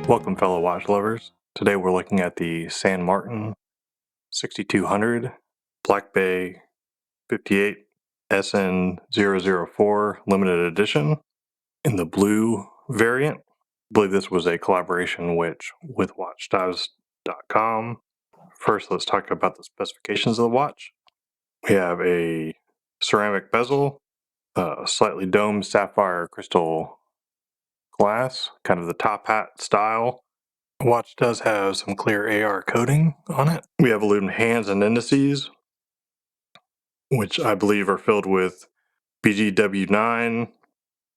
Welcome fellow watch lovers. Today we're looking at the San Martin 6200 Black Bay 58 SN004 limited edition in the blue variant. I believe this was a collaboration with watchdives.com. First, let's talk about the specifications of the watch. We have a ceramic bezel, slightly domed sapphire crystal glass, kind of the top hat style. The watch does have some clear AR coating on it. We have aluminum hands and indices, which I believe are filled with BGW9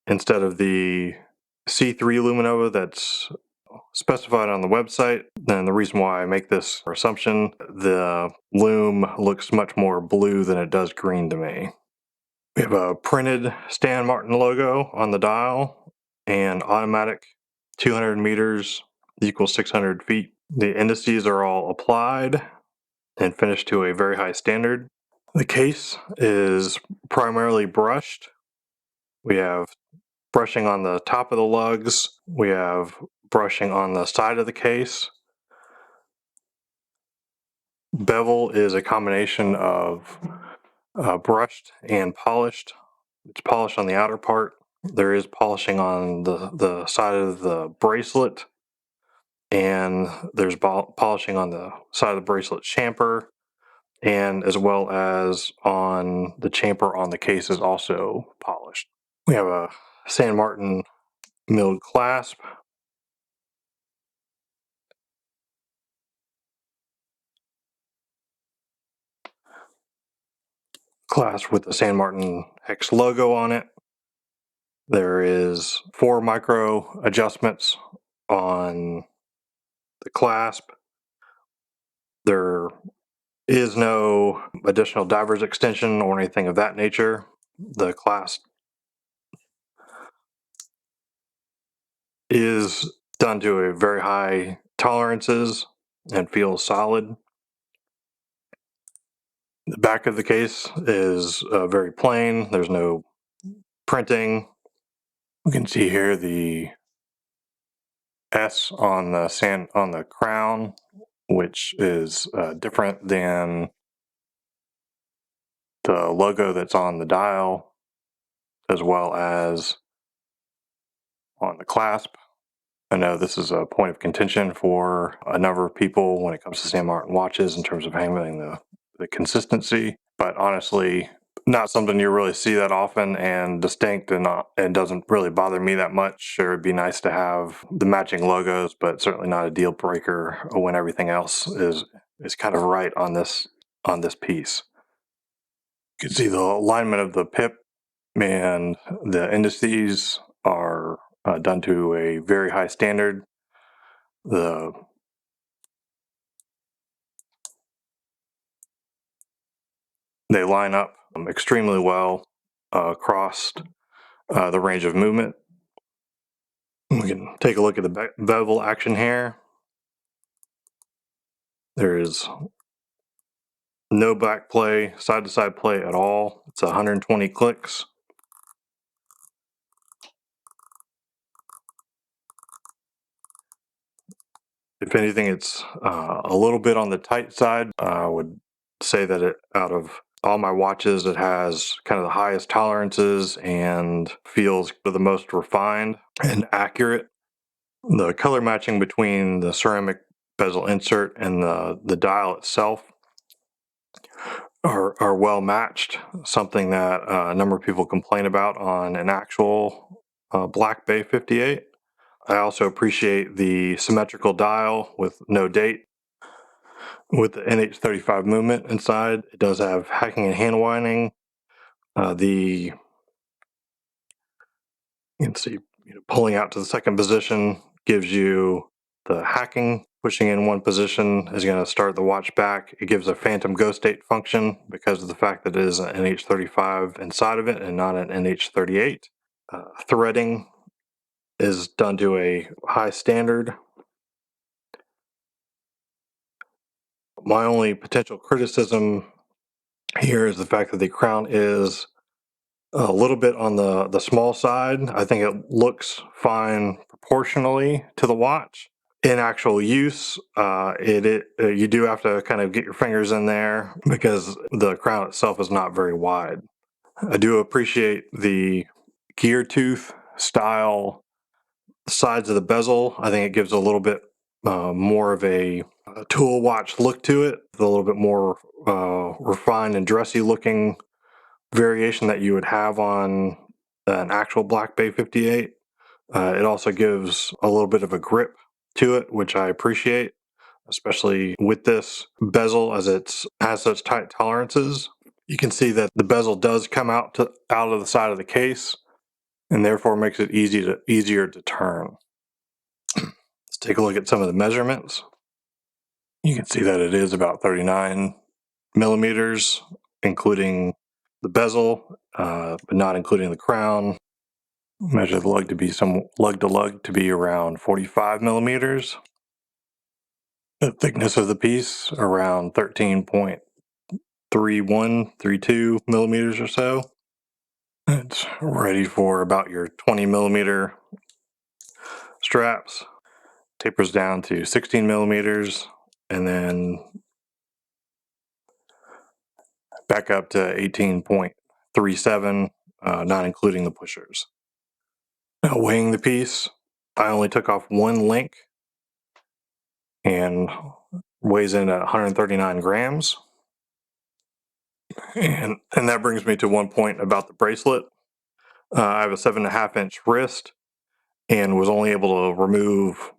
instead of the C3 Luminova that's specified on the website. And the reason why I make this assumption, the lume looks much more blue than it does green to me. We have a printed Stan Martin logo on the dial and automatic 200 meters equals 600 feet. The indices are all applied and finished to a very high standard. The case is primarily brushed. We have brushing on the top of the lugs. We have brushing on the side of the case. Bevel is a combination of brushed and polished. It's polished on the outer part. There is polishing on the side of the bracelet, and there's polishing on the side of the bracelet chamfer, and as well as on the chamfer on the case is also polished. We have a San Martin milled clasp. Clasp with the San Martin hex logo on it. There is 4 micro adjustments on the clasp. There is no additional diver's extension or anything of that nature. The clasp is done to a very high tolerances and feels solid. The back of the case is very plain. There's no printing. We can see here the S on the crown, which is different than the logo that's on the dial, as well as on the clasp. I know this is a point of contention for a number of people when it comes to San Martin watches in terms of handling the consistency, but honestly, not something you really see that often and distinct, and doesn't really bother me that much. Sure, it'd be nice to have the matching logos, but certainly not a deal breaker when everything else is kind of right on this piece. You can see the alignment of the pip and the indices are done to a very high standard. They line up extremely well across the range of movement. We can take a look at the bevel action here. There is no back play, side-to-side play at all. It's 120 clicks. If anything, it's a little bit on the tight side. I would say that out of all my watches, it has kind of the highest tolerances and feels the most refined and accurate. The color matching between the ceramic bezel insert and the dial itself are well matched, something that a number of people complain about on an actual Black Bay 58. I also appreciate the symmetrical dial with no date. With the NH35 movement inside, it does have hacking and hand winding. You can see, pulling out to the second position gives you the hacking. Pushing in one position is going to start the watch back. It gives a phantom go state function because of the fact that it is an NH35 inside of it and not an NH38. Threading is done to a high standard. My only potential criticism here is the fact that the crown is a little bit on the small side. I think it looks fine proportionally to the watch, In actual use, you do have to kind of get your fingers in there because the crown itself is not very wide. I do appreciate the gear tooth style sides of the bezel. I think it gives a little bit more of a tool watch look to it, a little bit more refined and dressy looking variation that you would have on an actual black BB58. It also gives a little bit of a grip to it, which I appreciate, especially with this bezel as it has such tight tolerances. You can see that the bezel does come out of the side of the case, and therefore makes it easier to turn. Let's take a look at some of the measurements. You can see that it is about 39 millimeters, including the bezel, but not including the crown. Measure the lug to lug to be around 45 millimeters. The thickness of the piece around 13.32 millimeters or so. It's ready for about your 20 millimeter straps. Tapers down to 16 millimeters and then back up to 18.37, not including the pushers. Now, weighing the piece, I only took off one link and weighs in at 139 grams. And that brings me to one point about the bracelet. I have a 7.5-inch wrist and was only able to remove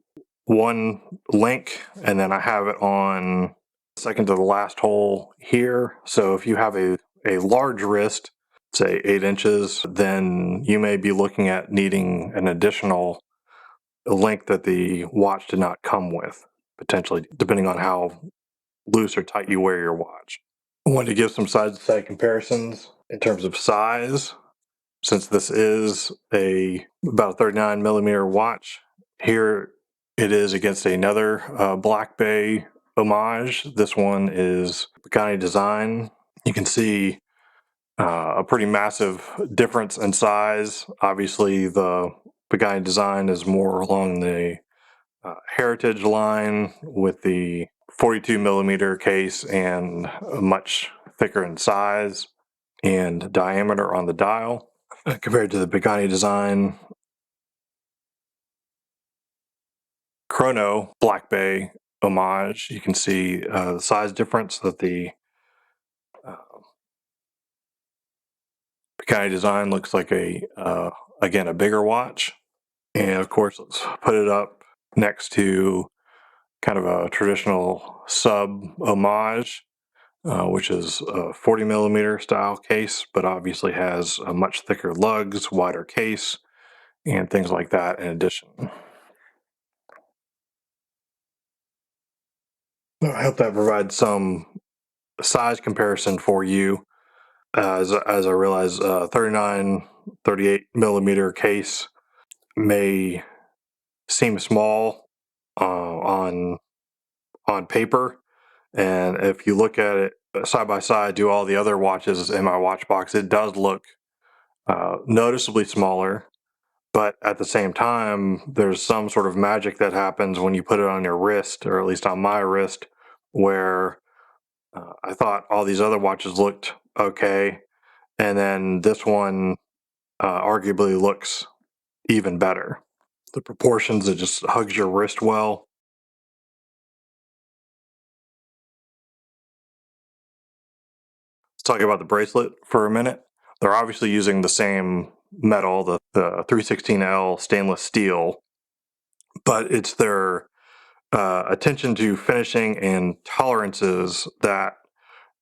one link, and then I have it on second to the last hole here. So if you have a large wrist, say 8 inches, then you may be looking at needing an additional link that the watch did not come with, potentially, depending on how loose or tight you wear your watch. I wanted to give some side-to-side comparisons in terms of size. Since this is about a 39 millimeter watch, here it is against another Black Bay homage. This one is Pagani design. You can see a pretty massive difference in size. Obviously, the Pagani design is more along the heritage line with the 42 millimeter case and much thicker in size and diameter on the dial. Compared to the Pagani design, Chrono Black Bay homage, you can see the size difference that the uh, Pagani design looks like again, a bigger watch. And of course, let's put it up next to kind of a traditional sub homage, which is a 40 millimeter style case, but obviously has a much thicker lugs, wider case, and things like that in addition. I hope that provides some size comparison for you. As I realize, 39, 38 millimeter case may seem small on paper, and if you look at it side by side to all the other watches in my watch box, it does look noticeably smaller. But at the same time, there's some sort of magic that happens when you put it on your wrist, or at least on my wrist, where I thought all these other watches looked okay, and then this one arguably looks even better. The proportions, it just hugs your wrist well. Let's talk about the bracelet for a minute. They're obviously using the same metal, the 316L stainless steel, but it's their attention to finishing and tolerances that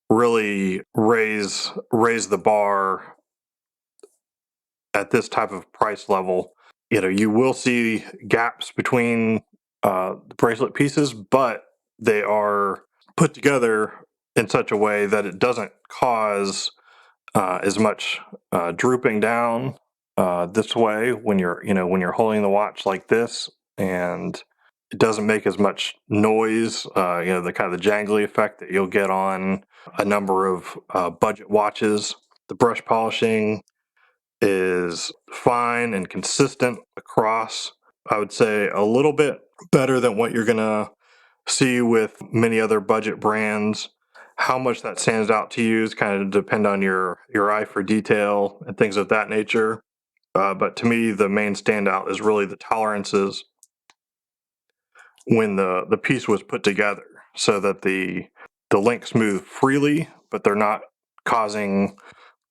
really raise the bar at this type of price level. You will see gaps between the bracelet pieces, but they are put together in such a way that it doesn't cause as much drooping down this way when you're holding the watch like this, and it doesn't make as much noise. The kind of the jangly effect that you'll get on a number of budget watches. The brush polishing is fine and consistent across I would say a little bit better than what you're gonna see with many other budget brands. How much that stands out to you is kind of depend on your eye for detail and things of that nature. But to me, the main standout is really the tolerances when the piece was put together, so that the links move freely, but they're not causing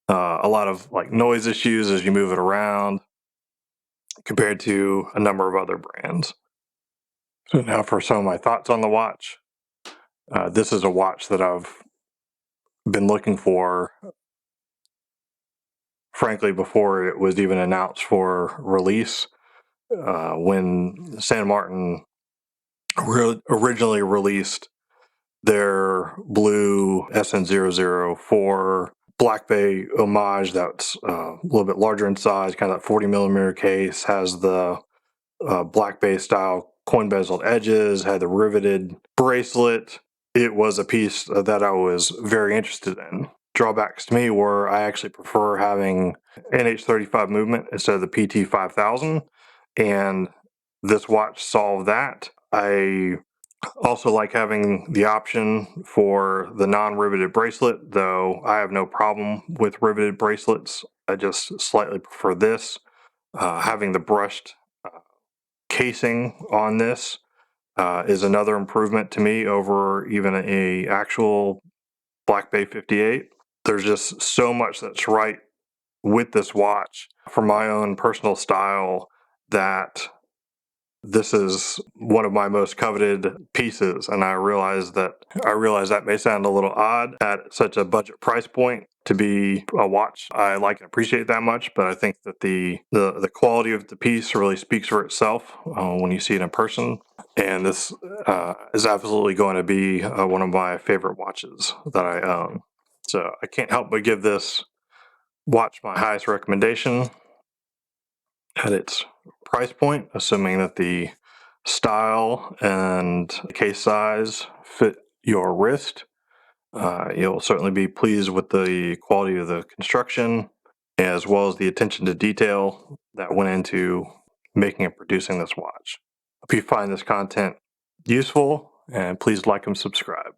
a lot of like noise issues as you move it around compared to a number of other brands. So now for some of my thoughts on the watch. This is a watch that I've been looking for, frankly, before it was even announced for release. When San Martin originally released their blue SN004 Black Bay homage that's a little bit larger in size, kind of that 40 millimeter case, has the Black Bay style coin bezeled edges, had the riveted bracelet. It was a piece that I was very interested in. Drawbacks to me were I actually prefer having NH35 movement instead of the PT5000, and this watch solved that. I also like having the option for the non-riveted bracelet, though I have no problem with riveted bracelets. I just slightly prefer this. Having the brushed casing on this is another improvement to me over even a actual Black Bay 58. There's just so much that's right with this watch for my own personal style that this is one of my most coveted pieces, and I realize that may sound a little odd at such a budget price point to be a watch I like and appreciate that much, but I think that the quality of the piece really speaks for itself when you see it in person, and this is absolutely going to be one of my favorite watches that I own. So I can't help but give this watch my highest recommendation at its price point, assuming that the style and case size fit your wrist. You'll certainly be pleased with the quality of the construction as well as the attention to detail that went into making and producing this watch. Hope you find this content useful, and please like and subscribe.